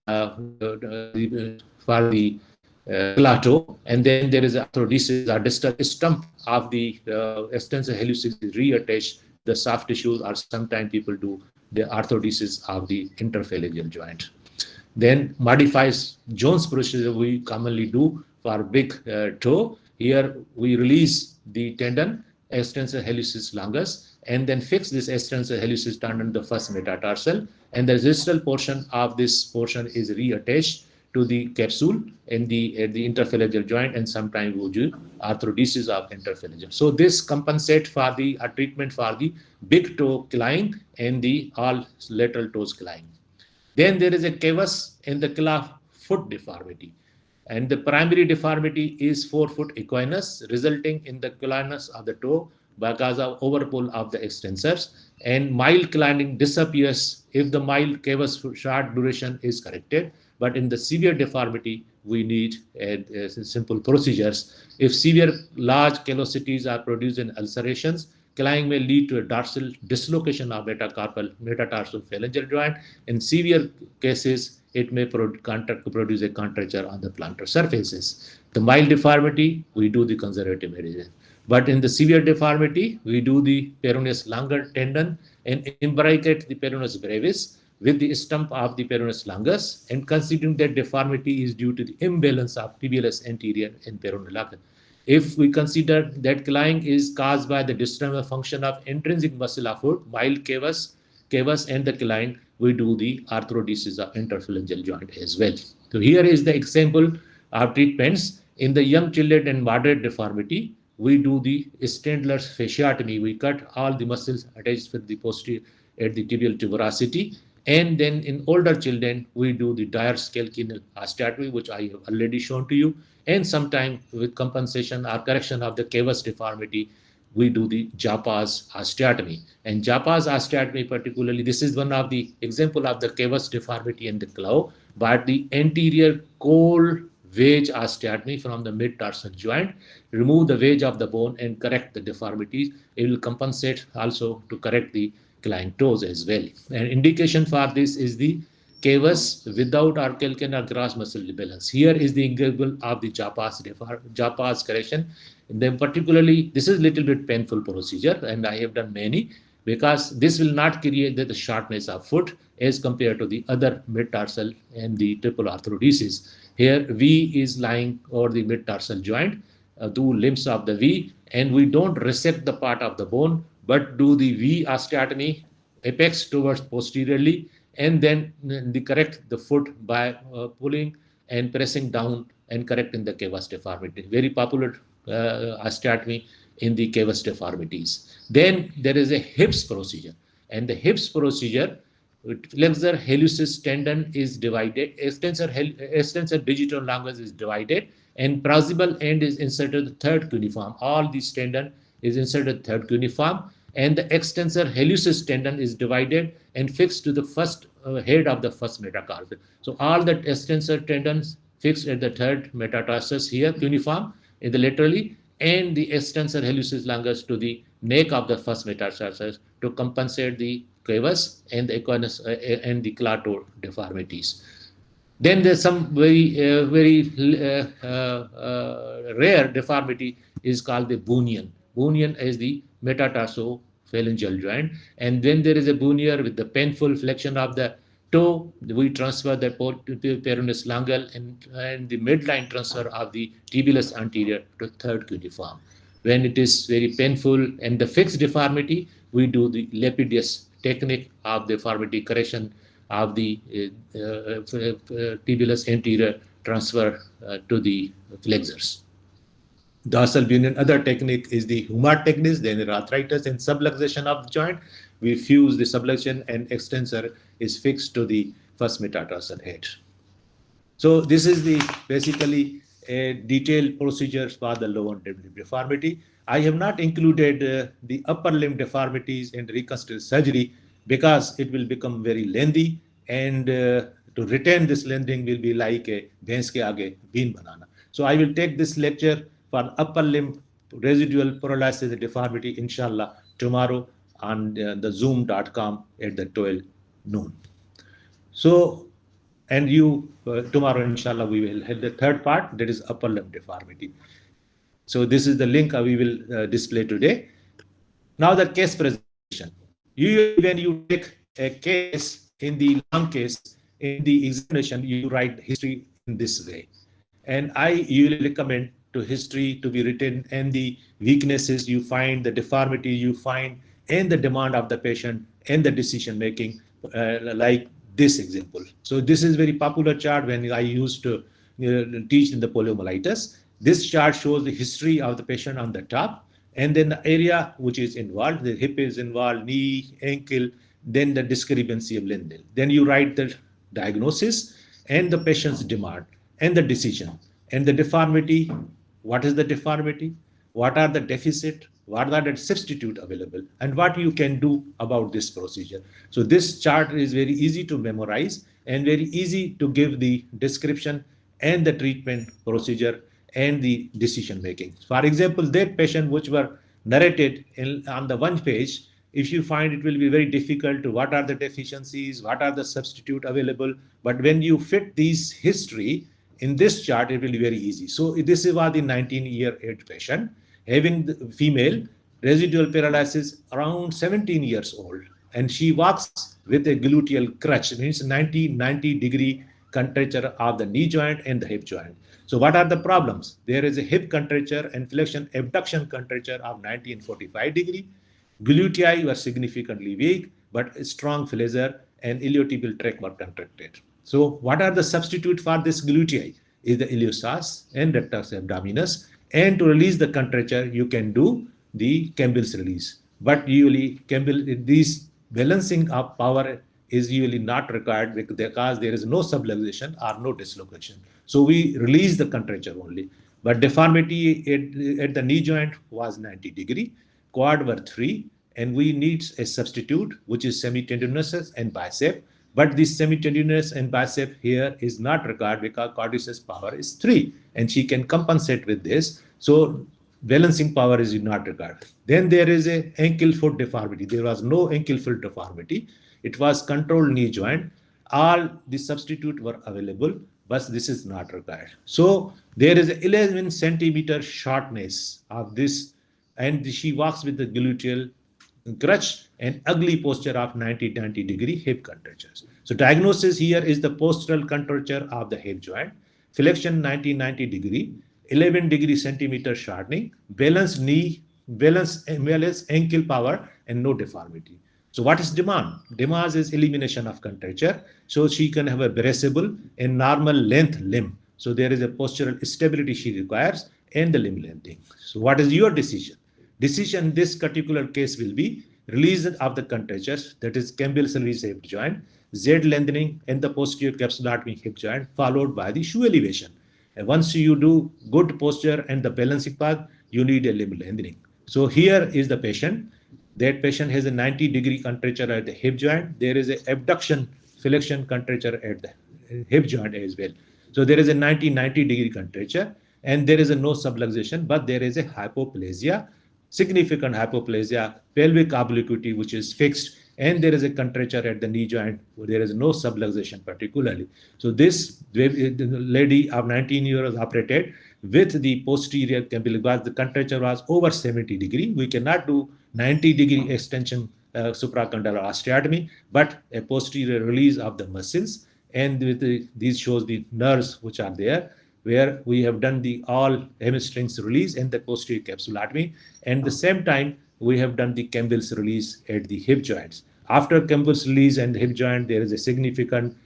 for the claw, and then there is arthrodesis or distal stump of the extensor hallucis is reattached to the soft tissues, or sometimes people do the arthrodesis of the interphalangeal joint. Then modifies Jones procedure we commonly do for big toe. Here we release the tendon, extensor hallucis longus, and then fix this extensor hallucis tendon the first metatarsal, and the distal portion of this portion is reattached to the capsule in the interphalangeal joint, and sometimes we do arthrodesis of interphalangeal. So this compensate for the treatment for the big toe clawing and the all lateral toes clawing. Then there is a cavus in the claw foot deformity. And the primary deformity is forefoot equinus, resulting in the clawiness of the toe because of overpull of the extensors. And mild clawing disappears if the mild cavus short duration is corrected. But in the severe deformity, we need simple procedures. If severe large callosities are produced in ulcerations, clawing may lead to a dorsal dislocation of metatarsal phalangeal joint. In severe cases, it may produce a contracture on the plantar surfaces. The mild deformity, we do the conservative medicine. But in the severe deformity, we do the peroneus longus tendon and imbricate the peroneus brevis with the stump of the peroneus longus, and considering that deformity is due to the imbalance of tibialis anterior and peroneal longus. If we consider that clawing is caused by the disturbance function of intrinsic muscle of foot, mild cavus and the clawing, we do the arthrodesis of interphalangeal joint as well. So here is the example of treatments. In the young children and moderate deformity, we do the Stendler's fasciotomy. We cut all the muscles attached with the posterior at the tibial tuberosity. And then in older children, we do the Dyer's calcaneal osteotomy, which I have already shown to you. And sometimes with compensation or correction of the cavus deformity, we do the Japa's osteotomy. And Japa's osteotomy particularly, this is one of the example of the cavus deformity in the claw, but the anterior cold wedge osteotomy from the mid-tarsal joint, remove the wedge of the bone and correct the deformities. It will compensate also to correct the clawing toes as well. And indication for this is the cavus without or calcaneal gross muscle balance. Here is the example of the Japa's correction. And then particularly, this is a little bit painful procedure, and I have done many, because this will not create the shortness of foot as compared to the other mid-tarsal and the triple arthrodesis. Here, V is lying over the mid-tarsal joint, two limbs of the V, and we don't resect the part of the bone, but do the V osteotomy, apex towards posteriorly, and then correct the foot by pulling and pressing down and correcting the cavus deformity. Very popular osteotomy in the cavus deformities. Then there is a hips procedure, and the hips procedure, flexor hallucis tendon is divided, extensor digital longus is divided, and proximal end is inserted the third cuneiform. All these tendon is inserted third cuneiform, and the extensor hallucis tendon is divided and fixed to the first head of the first metacarpal. So all the extensor tendons fixed at the third metatarsus here cuneiform, in the laterally, and the extensor hallucis longus to the neck of the first metatarsus to compensate the cavus and the equinus and the clator deformities. Then there's some very rare deformity is called the bunion. Bunion is the metatarsophalangeal joint. And then there is a bunier with the painful flexion of the toe. We transfer the peroneus longal and the midline transfer of the tibialis anterior to third cuneiform. When it is very painful and the fixed deformity, we do the Lapidus technique of deformity correction of the tibialis anterior transfer to the flexors. Dorsal bunion, other technique is the Humart technique, then the arthritis and subluxation of the joint. We fuse the subluxation and extensor is fixed to the first metatarsal head. So this is the basically a detailed procedures for the lower limb deformity. I have not included the upper limb deformities and reconstructive surgery because it will become very lengthy, and to retain this lengthening will be like a bhens ke aage bean banana. So I will take this lecture for upper limb residual paralysis and deformity, inshallah, tomorrow on the zoom.com at the 12 noon. So, and you, tomorrow, inshallah, we will have the third part, that is upper limb deformity. So this is the link we will display today. Now the case presentation. Usually when you take a case in the long case, in the examination, you write history in this way. And I usually recommend to history to be written and the weaknesses you find, the deformity you find, and the demand of the patient and the decision making, like this example. So this is very popular chart when I used to teach in the poliomyelitis. This chart shows the history of the patient on the top, and then the area which is involved, the hip is involved, knee, ankle, then the discrepancy of length. Then you write the diagnosis and the patient's demand and the decision and the deformity. What is the deformity? What are the deficit? What are the substitute available? And what you can do about this procedure. So this chart is very easy to memorize and very easy to give the description and the treatment procedure and the decision making. For example, that patient which were narrated on the one page, if you find it will be very difficult to what are the deficiencies, what are the substitute available. But when you fit these history in this chart, it will be very easy. So this is the 19-year-old patient having the female residual paralysis around 17 years old, and she walks with a gluteal crutch, means 90-degree contracture of the knee joint and the hip joint. So what are the problems? There is a hip contracture and flexion abduction contracture of 90 and 45 degree. Glutei were significantly weak, but a strong flexor and iliotibial tract were contracted. So what are the substitute for this glutei? Is the iliopsoas and rectus abdominis. And to release the contracture, you can do the Campbell's release. But usually, these balancing of power is usually not required because there is no subluxation or no dislocation. So we release the contracture only. But deformity at the knee joint was 90 degree, quad were 3, and we need a substitute, which is semitendinosus and bicep. But this semitendinous and bicep here is not required because quadriceps power is 3, and she can compensate with this. So balancing power is not required. Then there is a ankle foot deformity. There was no ankle foot deformity. It was controlled knee joint. All the substitute were available, but this is not required. So there is 11 centimeter shortness of this, and she walks with the gluteal crutch and ugly posture of 90 degree hip contractures. So diagnosis here is the postural contracture of the hip joint, flexion 90 degree, 11 degree centimeter shortening, balanced knee, balanced ankle power, and no deformity. So what is demand? Demand is elimination of contracture, so she can have a braceable and normal length limb. So there is a postural stability she requires and the limb lengthening. So what is your decision? Decision in this particular case will be release of the contractures, that is Campbell's release hip joint, Z lengthening and the posterior capsulotomy hip joint, followed by the shoe elevation. And once you do good posture and the balancing part, you need a limb lengthening. So here is the patient. That patient has a 90 degree contracture at the hip joint. There is an abduction flexion contracture at the hip joint as well. So there is a 90 degree contracture. and there is a no subluxation, but there is a hypoplasia, significant hypoplasia, pelvic obliquity, which is fixed, and there is a contracture at the knee joint where there is no subluxation particularly. So this lady of 19 years operated with the posterior cambic, the contracture was over 70 degree. We cannot do 90-degree extension supracondylar osteotomy, but a posterior release of the muscles. And with these shows the nerves which are there, where we have done the all hamstrings release and the posterior capsulotomy. And at the same time, we have done the Campbell's release at the hip joints. After Campbell's release and the hip joint, there is a significant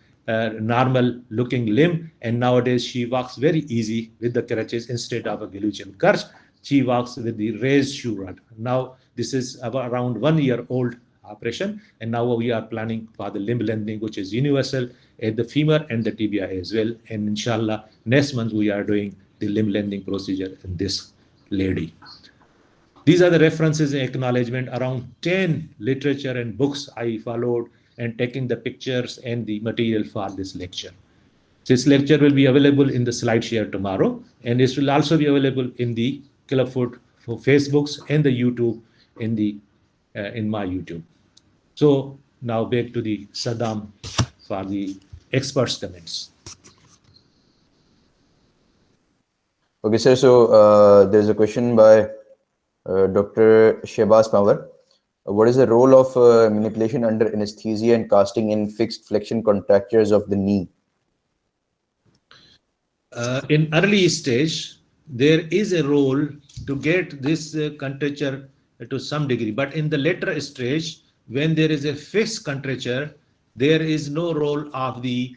normal looking limb, and nowadays she walks very easy with the crutches instead of a gluten crutch. She walks with the raised shoe rod. Now this is about around 1 year old operation, and now we are planning for the limb lengthening, which is universal at the femur and the tibia as well. And inshallah, next month we are doing the limb lengthening procedure in this lady. These are the references and acknowledgement. Around 10 literature and books I followed, and taking the pictures and the material for this lecture. This lecture will be available in the SlideShare tomorrow, and this will also be available in the Clubfoot for Facebooks and the YouTube in my YouTube. So now back to the Saddam for the experts' comments. Okay, sir. So there's a question by Dr. Shehbaz Panwar. What is the role of manipulation under anesthesia and casting in fixed flexion contractures of the knee? In early stage, there is a role to get this contracture to some degree, but in the later stage, when there is a fixed contracture, there is no role of the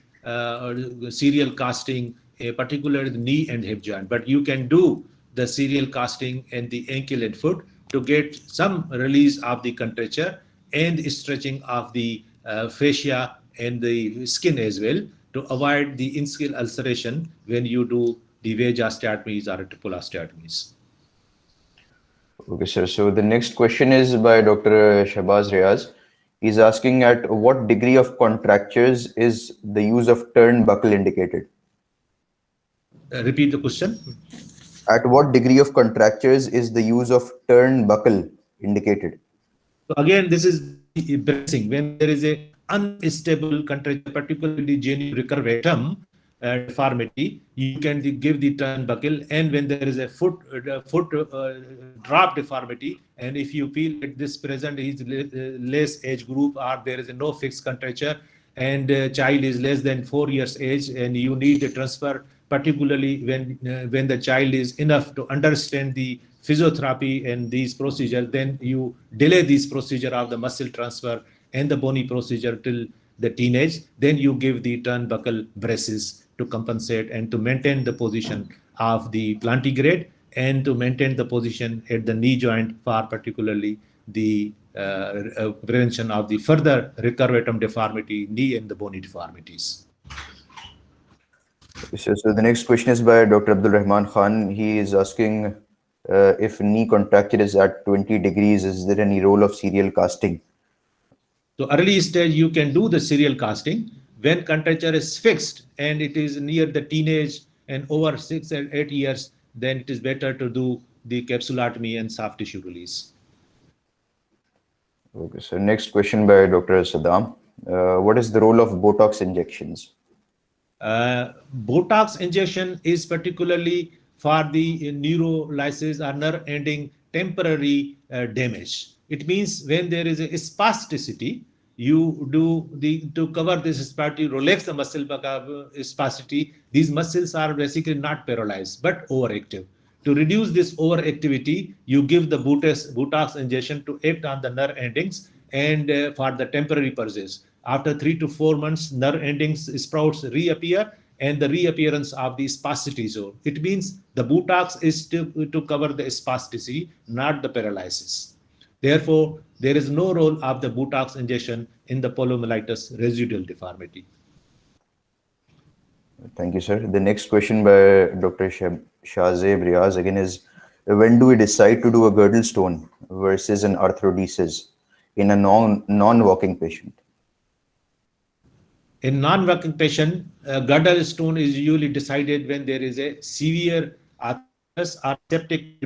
serial casting, particularly the knee and hip joint, but you can do the serial casting and the ankle and foot to get some release of the contracture and stretching of the fascia and the skin as well, to avoid the in-skill ulceration when you do the wedge osteotomies or triple osteotomies. Okay, sir. So the next question is by Dr. Shehbaz Riaz. He's asking, at what degree of contractures is the use of turnbuckle indicated? Repeat the question. At what degree of contractures is the use of turnbuckle indicated? So again, this is bracing. When there is a unstable contracture, particularly genu recurvatum deformity, you can give the turnbuckle. And when there is a foot drop deformity, and if you feel that this present is less age group, or there is no fixed contracture, and child is less than 4 years age, and you need a transfer, particularly when the child is enough to understand the physiotherapy and these procedures, then you delay this procedure of the muscle transfer and the bony procedure till the teenage. Then you give the turnbuckle braces to compensate and to maintain the position of the plantigrade and to maintain the position at the knee joint for particularly the prevention of the further recurvatum deformity, knee and the bony deformities. So the next question is by Dr. Abdul Rahman Khan. He is asking if knee contracture is at 20 degrees, is there any role of serial casting? So early stage, you can do the serial casting. When contracture is fixed and it is near the teenage and over 6 and 8 years, then it is better to do the capsulotomy and soft tissue release. Okay, so next question by Dr. Saddam. What is the role of Botox injections? Botox injection is particularly for the neurolysis or nerve ending temporary damage. It means when there is a spasticity, you do to cover this spasticity, relax the muscle spasticity. These muscles are basically not paralyzed but overactive. To reduce this overactivity, you give the Botox injection to act on the nerve endings and for the temporary purposes. After 3 to 4 months, nerve endings sprouts reappear and the reappearance of the spasticity zone. It means the Botox is to cover the spasticity, not the paralysis. Therefore, there is no role of the Botox injection in the poliomyelitis residual deformity. Thank you, sir. The next question by Dr. Shahzeb Riaz again is, when do we decide to do a girdle stone versus an arthrodesis in a non-walking patient? In non-walking patient, girdle stone is usually decided when there is a severe arthritis or septic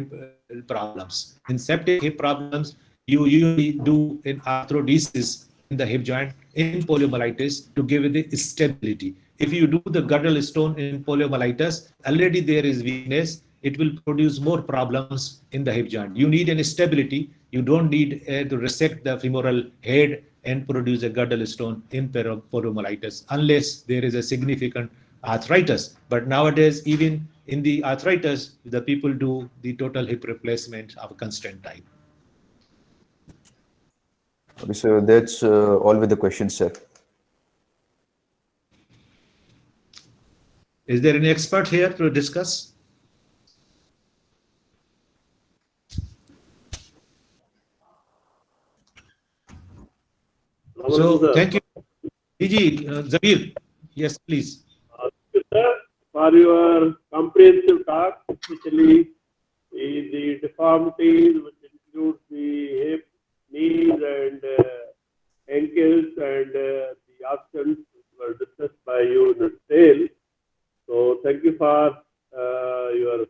problems. In septic hip problems, you usually do an arthrodesis in the hip joint in poliomyelitis to give it the stability. If you do the girdle stone in poliomyelitis, already there is weakness. It will produce more problems in the hip joint. You need an stability. You don't need to resect the femoral head and produce a girdle stone in poliomyelitis unless there is a significant arthritis. But nowadays, even in the arthritis, the people do the total hip replacement of a constraint type. Okay, so that's all with the questions, sir. Is there any expert here to discuss? So, thank you. Gigi, Zamir, yes, please. For your comprehensive talk, especially the deformities, which includes the hip, knees, and ankles, and the options were discussed by you in detail. So, thank you for your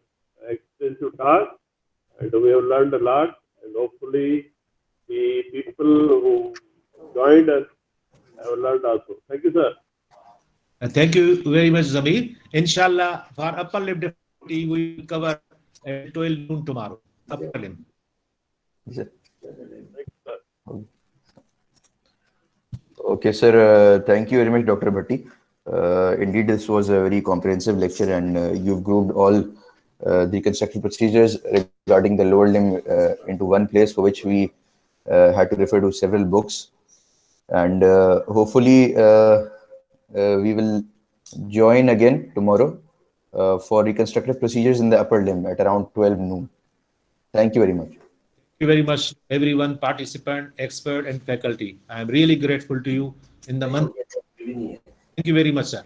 extensive talk, and we have learned a lot, and hopefully the people who joined us have learned also. Thank you, sir. Thank you very much, Zamir. Inshallah, for upper limb deformity, we will cover at 12 noon tomorrow. Upper limb. Yes, okay, sir. Thank you very much, Dr. Bhatti. Indeed, this was a very comprehensive lecture, and you've grouped all the reconstructive procedures regarding the lower limb into one place, for which we had to refer to several books. And hopefully, we will join again tomorrow for reconstructive procedures in the upper limb at around 12 noon. Thank you very much. Thank you very much, everyone, participant, expert, and faculty. I am really grateful to you in the month. Thank you very much, sir.